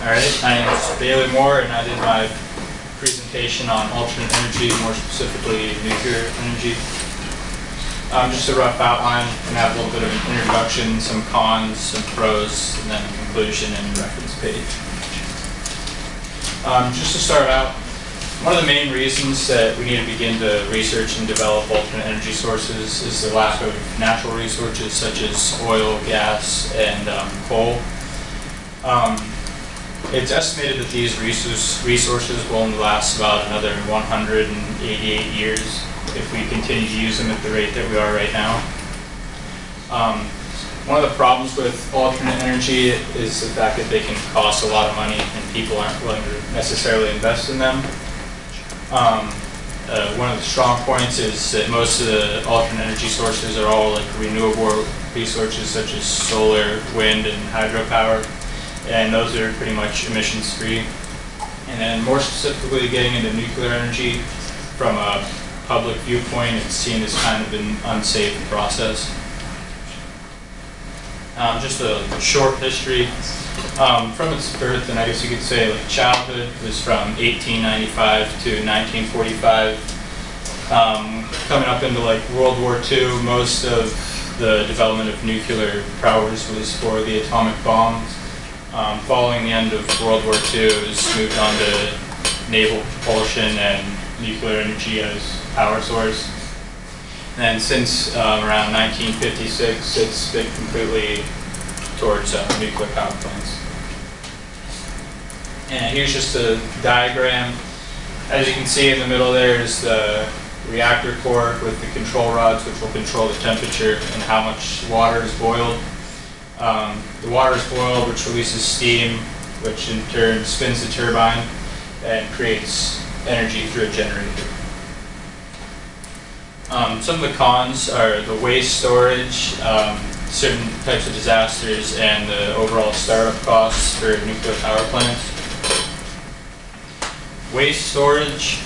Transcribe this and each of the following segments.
Alright, my name is Bailey Moore and I did my presentation on alternate energy, more specifically nuclear energy. Just a rough outline, and have a little bit of an introduction, some cons, some pros, and then a conclusion and reference page. Just to start out, one of the main reasons that we need to begin to research and develop alternate energy sources is the lack of natural resources such as oil, gas, and coal. It's estimated that these resources will only last about another 188 years if we continue to use them at the rate that we are right now. One of the problems with alternate energy is the fact that they can cost a lot of money and people aren't willing to necessarily invest in them. One of the strong points is that most of the alternate energy sources are all like renewable resources such as solar, wind, and hydropower, and those are pretty much emissions free. And then more specifically getting into nuclear energy, from a public viewpoint, it's seen as kind of an unsafe process. Just a short history. From its birth, and I guess you could say like childhood, was from 1895 to 1945. Coming up into like World War II, most of the development of nuclear powers was for the atomic bombs. Following the end of World War II, it was moved on to naval propulsion and nuclear energy as power source. And since around 1956, it's been completely towards nuclear power plants. And here's just a diagram. As you can see in the middle there is the reactor core with the control rods, which will control the temperature and how much water is boiled. The water is boiled, which releases steam, which in turn spins the turbine and creates energy through a generator. Some of the cons are the waste storage, certain types of disasters, and the overall startup costs for nuclear power plants. Waste storage,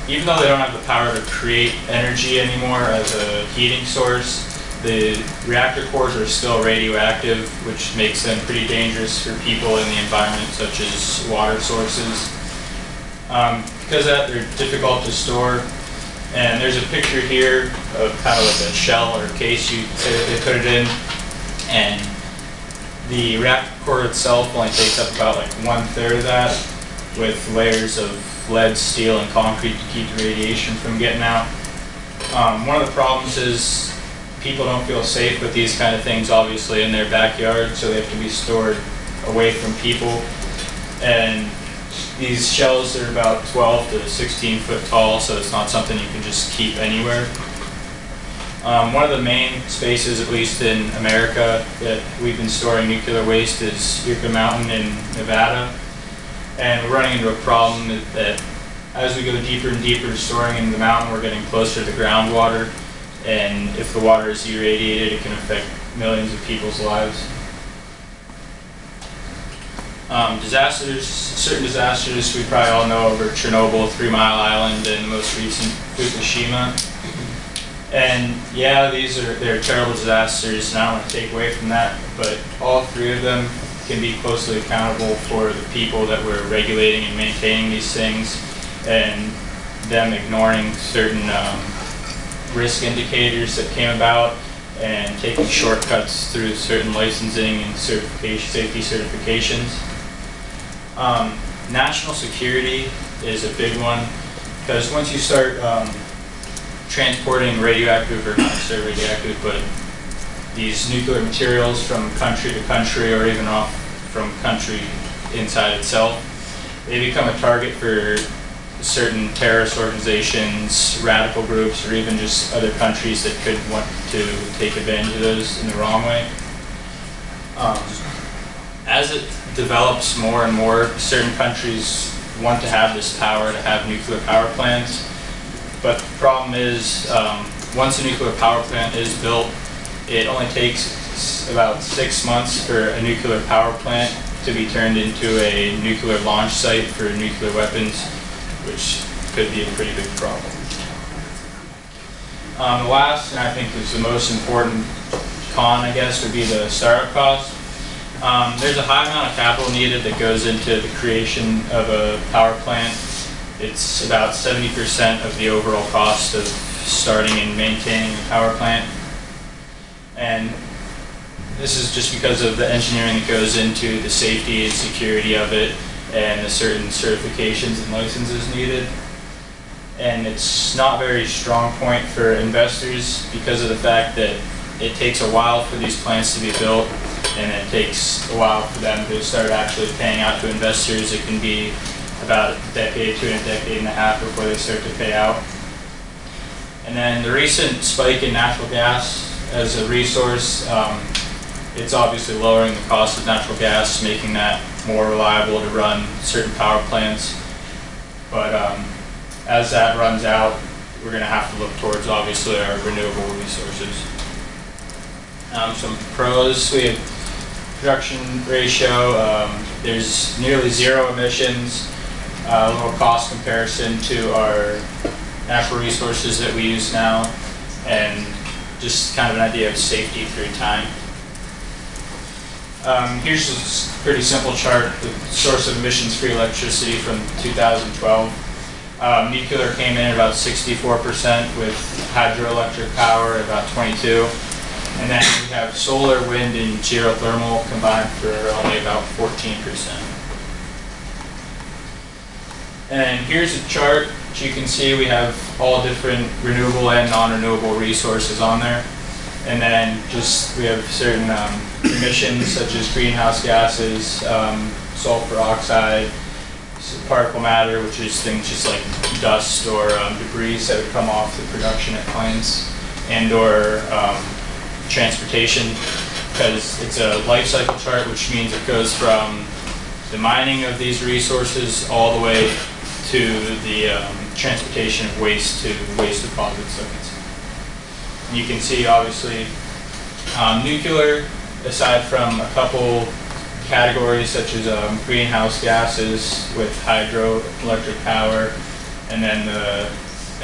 even though they don't have the power to create energy anymore as a heating source, the reactor cores are still radioactive, which makes them pretty dangerous for people in the environment, such as water sources. Because of that, they're difficult to store. And there's a picture here of kind of like a shell or case they put it in, and the reactor core itself only takes up about like 1/3 of that, with layers of lead, steel, and concrete to keep the radiation from getting out. One of the problems is people don't feel safe with these kind of things, obviously, in their backyard, so they have to be stored away from people. And these shells are about 12 to 16 foot tall, so it's not something you can just keep anywhere. One of the main spaces, at least in America, that we've been storing nuclear waste is Yucca Mountain in Nevada. And we're running into a problem that as we go deeper and deeper storing in the mountain, we're getting closer to groundwater. And if the water is irradiated, it can affect millions of people's lives. Certain disasters we probably all know over Chernobyl, 3 Mile Island, and the most recent Fukushima. And yeah, they're terrible disasters, and I don't want to take away from that, but all three of them can be closely accountable for the people that were regulating and maintaining these things, and them ignoring certain risk indicators that came about and taking shortcuts through certain licensing and safety certifications. National security is a big one, because once you start transporting radioactive, or not necessarily radioactive, but these nuclear materials from country to country, or even off from country inside itself, they become a target for certain terrorist organizations, radical groups, or even just other countries that could want to take advantage of those in the wrong way. As it develops more and more, certain countries want to have this power to have nuclear power plants, but the problem is once a nuclear power plant is built, it only takes about 6 months for a nuclear power plant to be turned into a nuclear launch site for nuclear weapons, which could be a pretty big problem. The last, and I think is the most important con, I guess, would be the startup cost. There's a high amount of capital needed that goes into the creation of a power plant. It's about 70% of the overall cost of starting and maintaining a power plant. And this is just because of the engineering that goes into the safety and security of it and the certain certifications and licenses needed. And it's not a very strong point for investors because of the fact that it takes a while for these plants to be built, and it takes a while for them to start actually paying out to investors. It can be about a decade to a decade and a half before they start to pay out. And then the recent spike in natural gas as a resource, it's obviously lowering the cost of natural gas, making that more reliable to run certain power plants. But as that runs out, we're going to have to look towards, obviously, our renewable resources. Some pros: we have production ratio. There's nearly zero emissions, a little cost comparison to our natural resources that we use now, and just kind of an idea of safety through time. Here's a pretty simple chart, the source of emissions-free electricity from 2012. Nuclear came in at about 64%, with hydroelectric power at about 22%. And then we have solar, wind, and geothermal combined for only about 14%. And here's a chart. As you can see, we have all different renewable and non-renewable resources on there. And then we have certain emissions such as greenhouse gases, sulfur oxide, particle matter, which is things just like dust or debris that would come off the production at plants, and or transportation, because it's a life cycle chart, which means it goes from the mining of these resources all the way to the transportation of waste to waste deposit sites. And you can see, obviously, nuclear, aside from a couple categories such as greenhouse gases with hydroelectric power, and then the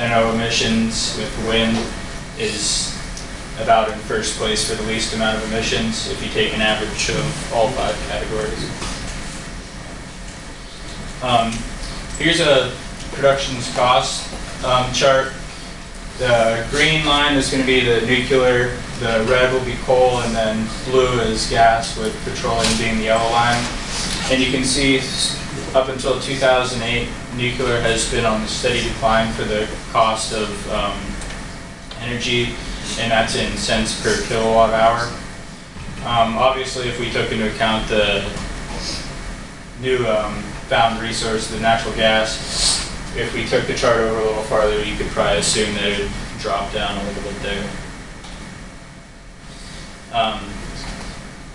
NO emissions with wind, is about in first place for the least amount of emissions if you take an average of all 5 categories. Here's a production's cost chart. The green line is going to be the nuclear, the red will be coal, and then blue is gas, with petroleum being the yellow line. And you can see up until 2008, nuclear has been on a steady decline for the cost of energy, and that's in cents per kilowatt hour. Obviously, if we took into account the new found resource, the natural gas, if we took the chart over a little farther, you could probably assume that it would drop down a little bit there.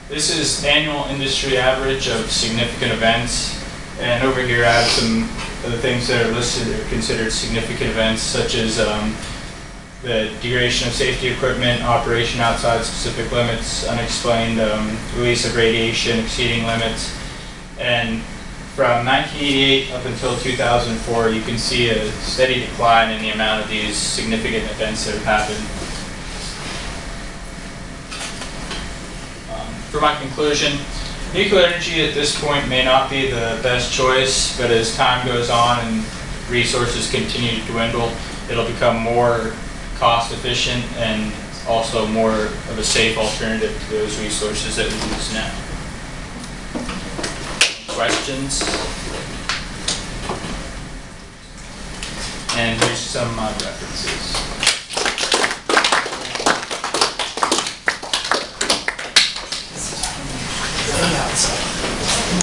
This is annual industry average of significant events, and over here I have some of the things that are listed or considered significant events, such as the degradation of safety equipment, operation outside specific limits, unexplained release of radiation exceeding limits. And from 1988 up until 2004, you can see a steady decline in the amount of these significant events that have happened. For my conclusion, nuclear energy at this point may not be the best choice, but as time goes on and resources continue to dwindle, it'll become more cost efficient and also more of a safe alternative to those resources that we use now. Questions? And here's some references.